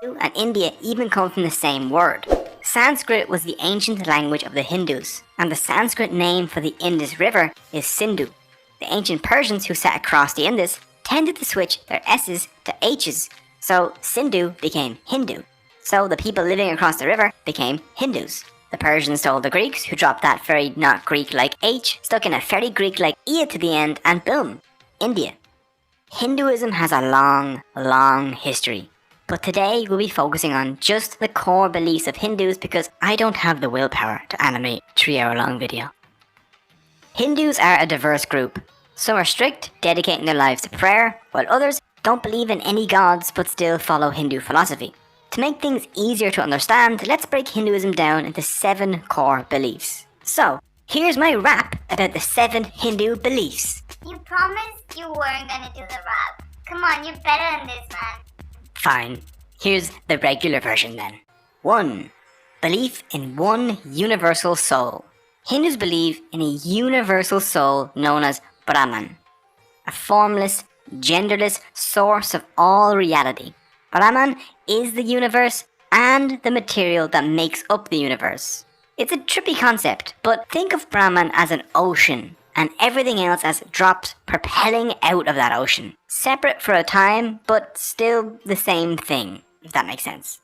and India even come from the same word. Sanskrit was the ancient language of the Hindus, and the Sanskrit name for the Indus River is Sindhu. The ancient Persians who sat across the Indus tended to switch their S's to H's, so Sindhu became Hindu. So the people living across the river became Hindus. The Persians told the Greeks, who dropped that very not Greek-like H, stuck in a very Greek-like E to the end, and boom, India. Hinduism has a long, long history. But today we'll be focusing on just the core beliefs of Hindus because I don't have the willpower to animate a 3-hour-long video. Hindus are a diverse group. Some are strict, dedicating their lives to prayer, while others don't believe in any gods but still follow Hindu philosophy. To make things easier to understand, let's break Hinduism down into 7 core beliefs. So, here's my rap about the 7 Hindu beliefs. You promised you weren't gonna do the rap. Come on, you're better than this, man. Fine, here's the regular version then. 1. Belief in one universal soul. Hindus believe in a universal soul known as Brahman, a formless, genderless source of all reality. Brahman is the universe and the material that makes up the universe. It's a trippy concept, but think of Brahman as an ocean and everything else as drops propelling out of that ocean. Separate for a time, but still the same thing, if that makes sense.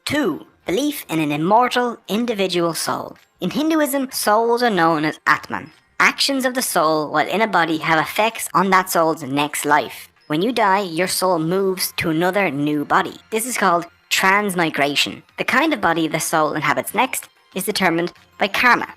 2. Belief in an immortal, individual soul. In Hinduism, souls are known as Atman. Actions of the soul while in a body have effects on that soul's next life. When you die, your soul moves to another new body. This is called transmigration. The kind of body the soul inhabits next is determined by karma.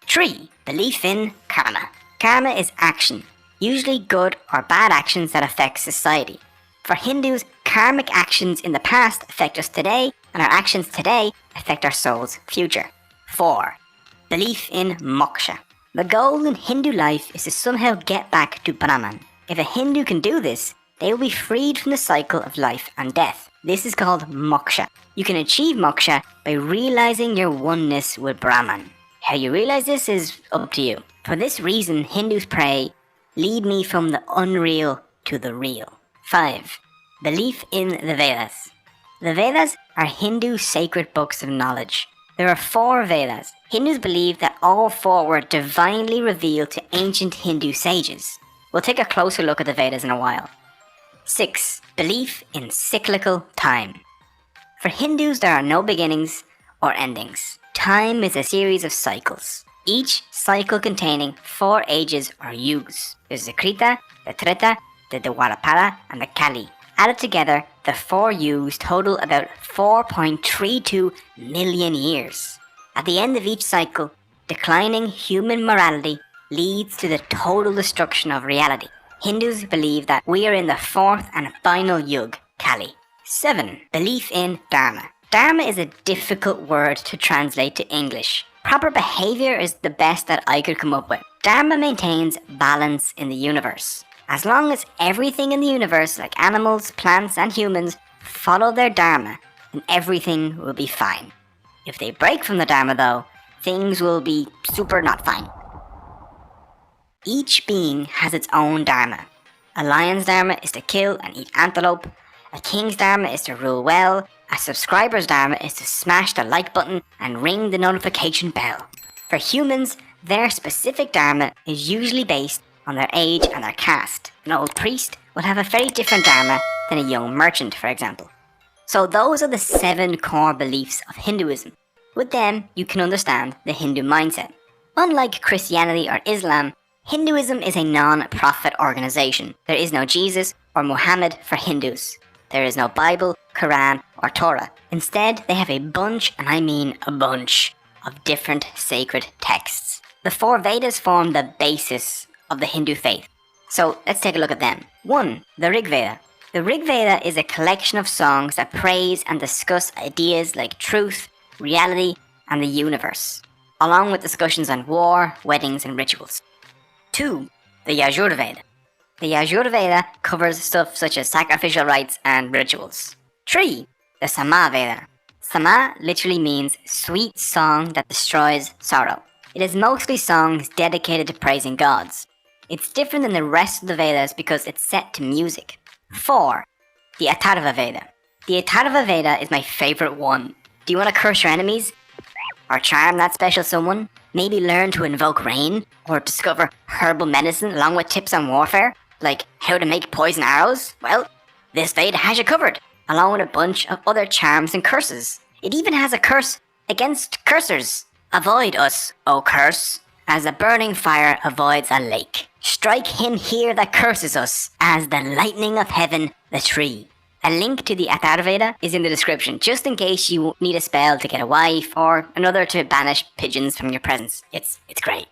3. Belief in karma. Karma is action, usually good or bad actions that affect society. For Hindus, karmic actions in the past affect us today, and our actions today affect our soul's future. 4. Belief in moksha. The goal in Hindu life is to somehow get back to Brahman. If a Hindu can do this, they will be freed from the cycle of life and death. This is called moksha. You can achieve moksha by realizing your oneness with Brahman. How you realize this is up to you. For this reason, Hindus pray, "Lead me from the unreal to the real." 5. Belief in the Vedas. The Vedas are Hindu sacred books of knowledge. There are 4 Vedas. Hindus believe that all 4 were divinely revealed to ancient Hindu sages. We'll take a closer look at the Vedas in a while. 6. Belief in cyclical time. For Hindus, there are no beginnings or endings. Time is a series of cycles, each cycle containing 4 ages or yugas. There's the Krita, the Treta, the Dwapara, and the Kali. Added together, the 4 yugas total about 4.32 million years. At the end of each cycle, declining human morality leads to the total destruction of reality. Hindus believe that we are in the 4th and final yug, Kali. 7. Belief in Dharma. Dharma is a difficult word to translate to English. Proper behavior is the best that I could come up with. Dharma maintains balance in the universe. As long as everything in the universe, like animals, plants, and humans, follow their Dharma, then everything will be fine. If they break from the Dharma though, things will be super not fine. Each being has its own Dharma. A lion's Dharma is to kill and eat antelope. A king's Dharma is to rule well. A subscriber's Dharma is to smash the like button and ring the notification bell. For humans, their specific Dharma is usually based on their age and their caste. An old priest will have a very different Dharma than a young merchant, for example. So those are the 7 core beliefs of Hinduism. With them, you can understand the Hindu mindset. Unlike Christianity or Islam, Hinduism is a non-profit organization. There is no Jesus or Muhammad for Hindus. There is no Bible, Quran, or Torah. Instead, they have a bunch, and I mean a bunch, of different sacred texts. The 4 Vedas form the basis of the Hindu faith. So let's take a look at them. 1. The Rig Veda. The Rig Veda is a collection of songs that praise and discuss ideas like truth, reality, and the universe, along with discussions on war, weddings, and rituals. 2. The Yajur Veda. The Yajur Veda covers stuff such as sacrificial rites and rituals. 3. The Sama Veda. Sama literally means sweet song that destroys sorrow. It is mostly songs dedicated to praising gods. It's different than the rest of the Vedas because it's set to music. 4. The Atharva Veda. The Atharva Veda is my favourite one. Do you want to curse your enemies? Or charm that special someone? Maybe learn to invoke rain? Or discover herbal medicine along with tips on warfare? Like how to make poison arrows? Well, this Veda has you covered, along with a bunch of other charms and curses. It even has a curse against cursers. Avoid us, O curse, as a burning fire avoids a lake. Strike him here that curses us, as the lightning of heaven the tree. A link to the Atharva Veda is in the description, just in case you need a spell to get a wife or another to banish pigeons from your presence. It's great.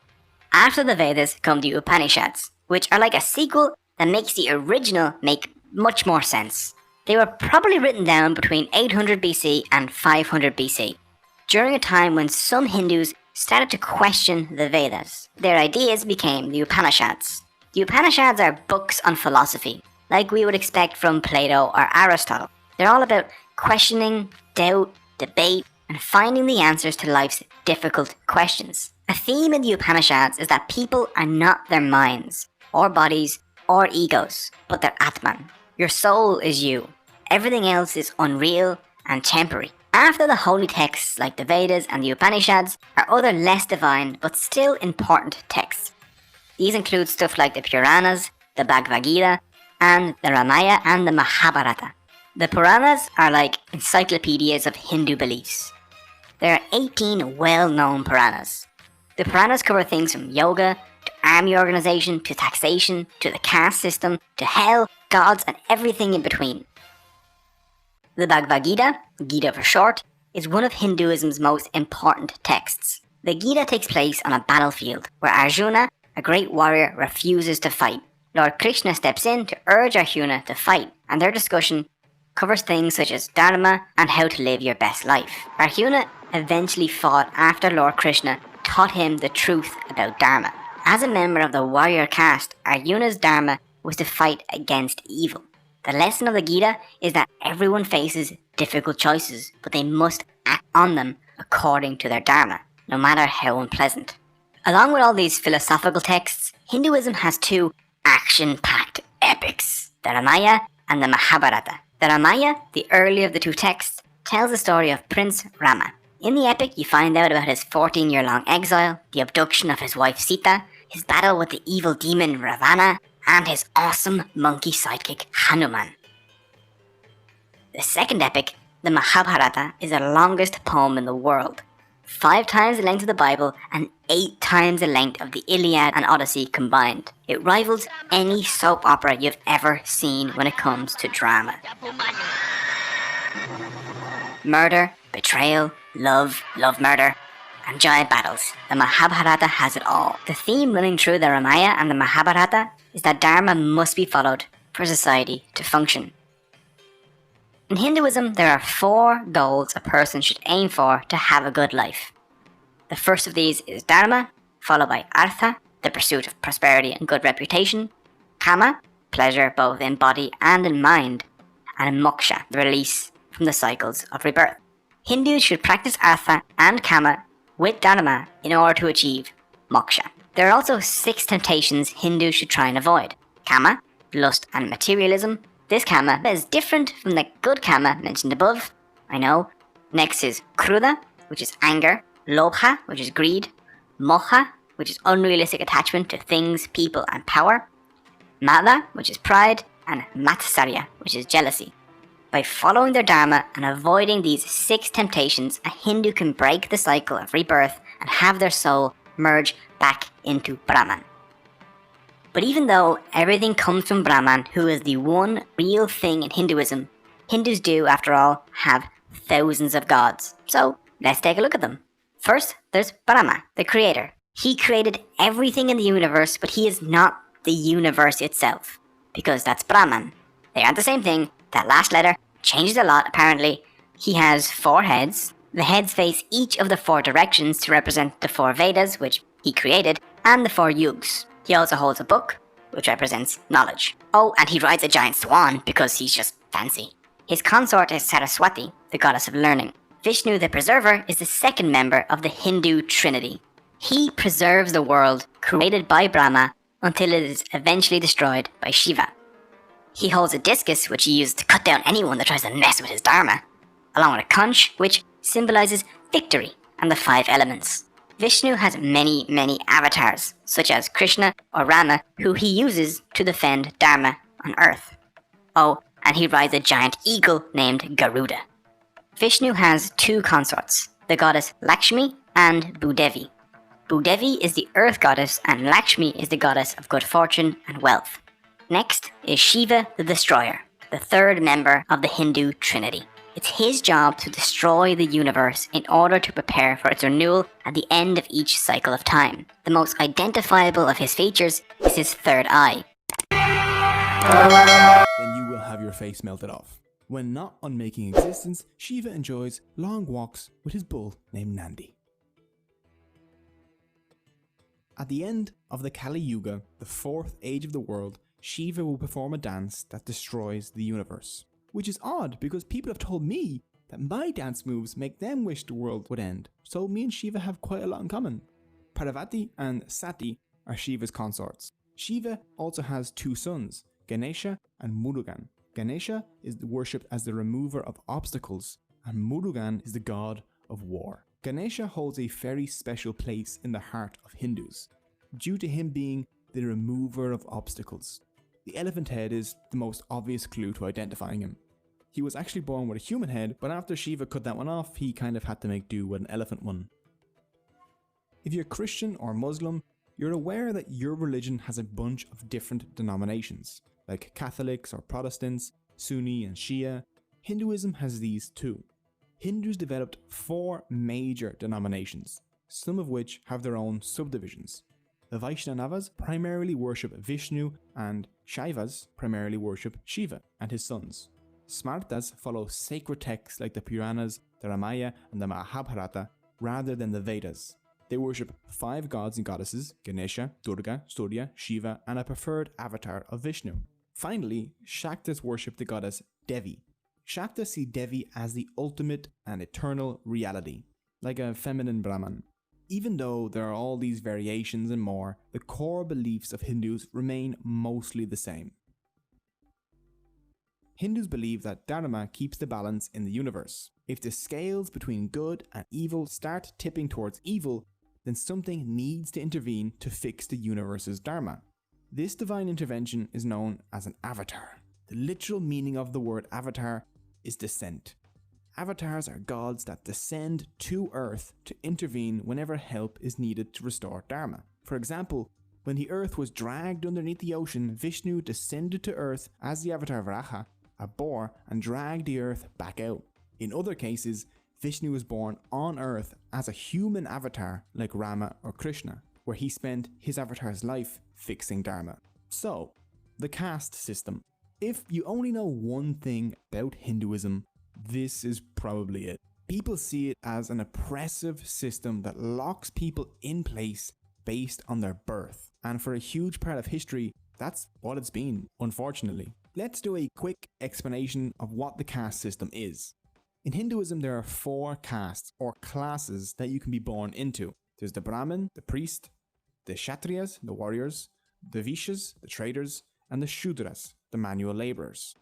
After the Vedas come the Upanishads, which are like a sequel that makes the original make much more sense. They were probably written down between 800 BC and 500 BC, during a time when some Hindus started to question the Vedas. Their ideas became the Upanishads. The Upanishads are books on philosophy, like we would expect from Plato or Aristotle. They're all about questioning, doubt, debate, and finding the answers to life's difficult questions. A theme in the Upanishads is that people are not their minds, or bodies, or egos, but their Atman. Your soul is you. Everything else is unreal and temporary. After the holy texts like the Vedas and the Upanishads are other less divine but still important texts. These include stuff like the Puranas, the Bhagavad Gita, and the Ramayana and the Mahabharata. The Puranas are like encyclopedias of Hindu beliefs. There are 18 well-known Puranas. The Puranas cover things from yoga, to army organization, to taxation, to the caste system, to hell, gods, and everything in between. The Bhagavad Gita, Gita for short, is one of Hinduism's most important texts. The Gita takes place on a battlefield where Arjuna, a great warrior, refuses to fight. Lord Krishna steps in to urge Arjuna to fight, and their discussion covers things such as dharma and how to live your best life. Arjuna eventually fought after Lord Krishna taught him the truth about dharma. As a member of the warrior caste, Arjuna's dharma was to fight against evil. The lesson of the Gita is that everyone faces difficult choices, but they must act on them according to their dharma, no matter how unpleasant. Along with all these philosophical texts, Hinduism has two action-packed epics, the Ramayana and the Mahabharata. The Ramayana, the earlier of the two texts, tells the story of Prince Rama. In the epic, you find out about his 14-year-long exile, the abduction of his wife Sita, his battle with the evil demon Ravana, and his awesome monkey sidekick Hanuman. The second epic, the Mahabharata, is the longest poem in the world. 5 times the length of the Bible and 8 times the length of the Iliad and Odyssey combined. It rivals any soap opera you've ever seen when it comes to drama. Murder, betrayal, love murder, and giant battles. The Mahabharata has it all. The theme running through the Ramayana and the Mahabharata is that dharma must be followed for society to function. In Hinduism, there are 4 goals a person should aim for to have a good life. The first of these is dharma, followed by artha, the pursuit of prosperity and good reputation, kama, pleasure both in body and in mind, and moksha, the release from the cycles of rebirth. Hindus should practice artha and kama with dharma in order to achieve moksha. There are also 6 temptations Hindus should try and avoid. Kama, lust and materialism. This kama is different from the good kama mentioned above, I know. Next is kruda, which is anger. Lobha, which is greed. Moha, which is unrealistic attachment to things, people and power. Mada, which is pride. And matsarya, which is jealousy. By following their dharma and avoiding these 6 temptations, a Hindu can break the cycle of rebirth and have their soul merge back into Brahman. But even though everything comes from Brahman, who is the one real thing in Hinduism, Hindus do, after all, have thousands of gods. So let's take a look at them. First, there's Brahma, the creator. He created everything in the universe, but he is not the universe itself, because that's Brahman. They aren't the same thing. That last letter changes a lot, apparently. He has 4 heads. The heads face each of the 4 directions to represent the 4 Vedas, which he created, and the 4 yugas. He also holds a book, which represents knowledge. Oh, and he rides a giant swan because he's just fancy. His consort is Saraswati, the goddess of learning. Vishnu the Preserver is the second member of the Hindu Trinity. He preserves the world created by Brahma until it is eventually destroyed by Shiva. He holds a discus which he uses to cut down anyone that tries to mess with his dharma, along with a conch which symbolises victory and the 5 elements. Vishnu has many avatars, such as Krishna or Rama, who he uses to defend dharma on earth. Oh, and he rides a giant eagle named Garuda. Vishnu has 2 consorts, the goddess Lakshmi and Bhudevi. Bhudevi is the earth goddess and Lakshmi is the goddess of good fortune and wealth. Next is Shiva the Destroyer, the 3rd member of the Hindu Trinity. It's his job to destroy the universe in order to prepare for its renewal at the end of each cycle of time. The most identifiable of his features is his 3rd eye. Then you will have your face melted off. When not unmaking existence, Shiva enjoys long walks with his bull named Nandi. At the end of the Kali Yuga, the 4th age of the world, Shiva will perform a dance that destroys the universe. Which is odd because people have told me that my dance moves make them wish the world would end. So me and Shiva have quite a lot in common. Parvati and Sati are Shiva's consorts. Shiva also has 2 sons, Ganesha and Murugan. Ganesha is worshipped as the remover of obstacles, and Murugan is the god of war. Ganesha holds a very special place in the heart of Hindus, due to him being the remover of obstacles. The elephant head is the most obvious clue to identifying him. He was actually born with a human head, but after Shiva cut that one off, he kind of had to make do with an elephant one. If you're Christian or Muslim, you're aware that your religion has a bunch of different denominations, like Catholics or Protestants, Sunni and Shia. Hinduism has these too. Hindus developed 4 major denominations, some of which have their own subdivisions. The Vaishnavas primarily worship Vishnu and Shaivas primarily worship Shiva and his sons. Smartas follow sacred texts like the Puranas, the Ramayana and the Mahabharata rather than the Vedas. They worship 5 gods and goddesses, Ganesha, Durga, Surya, Shiva and a preferred avatar of Vishnu. Finally, Shaktas worship the goddess Devi. Shaktas see Devi as the ultimate and eternal reality, like a feminine Brahman. Even though there are all these variations and more, the core beliefs of Hindus remain mostly the same. Hindus believe that Dharma keeps the balance in the universe. If the scales between good and evil start tipping towards evil, then something needs to intervene to fix the universe's Dharma. This divine intervention is known as an avatar. The literal meaning of the word avatar is descent. Avatars are gods that descend to Earth to intervene whenever help is needed to restore Dharma. For example, when the Earth was dragged underneath the ocean, Vishnu descended to Earth as the avatar Varaha, a boar, and dragged the Earth back out. In other cases, Vishnu was born on Earth as a human avatar like Rama or Krishna, where he spent his avatar's life fixing Dharma. So, the caste system. If you only know one thing about Hinduism, this is probably it. People see it as an oppressive system that locks people in place based on their birth. And for a huge part of history, that's what it's been, unfortunately. Let's do a quick explanation of what the caste system is. In Hinduism, there are 4 castes or classes that you can be born into. There's the Brahmin, the priest, the Kshatriyas, the warriors, the Vaishyas, the traders, and the Shudras, the manual laborers.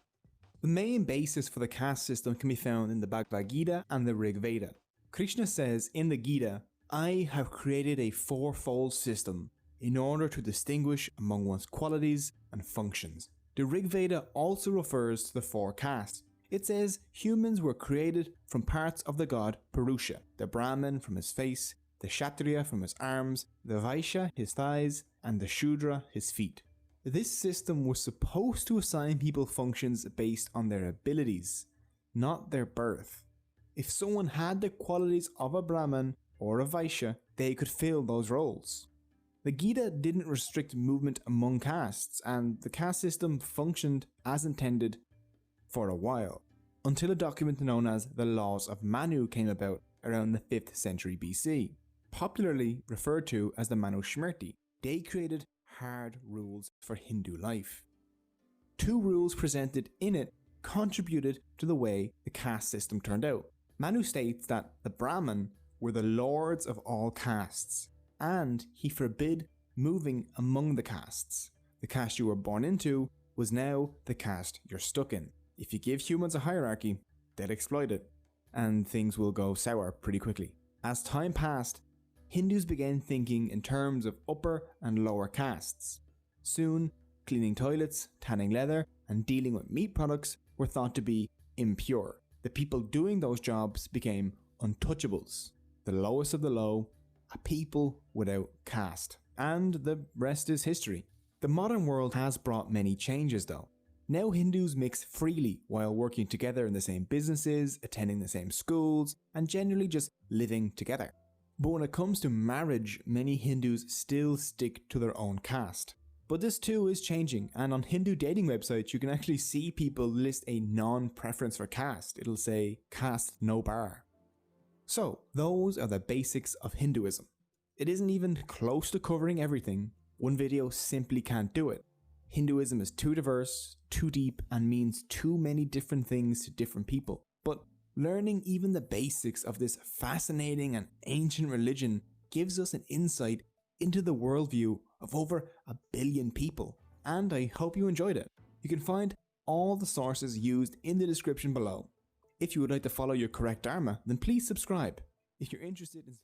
The main basis for the caste system can be found in the Bhagavad Gita and the Rig Veda. Krishna says in the Gita, "I have created a 4-fold system in order to distinguish among one's qualities and functions." The Rig Veda also refers to the 4 castes. It says humans were created from parts of the god Purusha, the Brahmin from his face, the Kshatriya from his arms, the Vaishya his thighs, and the Shudra his feet. This system was supposed to assign people functions based on their abilities, not their birth. If someone had the qualities of a Brahmin or a Vaishya, they could fill those roles. The Gita didn't restrict movement among castes, and the caste system functioned as intended for a while, until a document known as the Laws of Manu came about around the 5th century BC, popularly referred to as the Manu Smriti. They created hard rules for Hindu life. 2 rules presented in it contributed to the way the caste system turned out. Manu states that the Brahmin were the lords of all castes, and he forbid moving among the castes. The caste you were born into was now the caste you're stuck in. If you give humans a hierarchy, they'll exploit it, and things will go sour pretty quickly. As time passed, Hindus began thinking in terms of upper and lower castes. Soon, cleaning toilets, tanning leather, and dealing with meat products were thought to be impure. The people doing those jobs became untouchables, the lowest of the low, a people without caste. And the rest is history. The modern world has brought many changes though. Now Hindus mix freely while working together in the same businesses, attending the same schools, and generally just living together. But when it comes to marriage, many Hindus still stick to their own caste. But this too is changing, and on Hindu dating websites you can actually see people list a non-preference for caste. It'll say caste no bar. So those are the basics of Hinduism. It isn't even close to covering everything. One video simply can't do it. Hinduism is too diverse, too deep, and means too many different things to different people. But learning even the basics of this fascinating and ancient religion gives us an insight into the worldview of over 1 billion people, and I hope you enjoyed it. You can find all the sources used in the description below. If you would like to follow your correct Dharma, then please subscribe. If you're interested in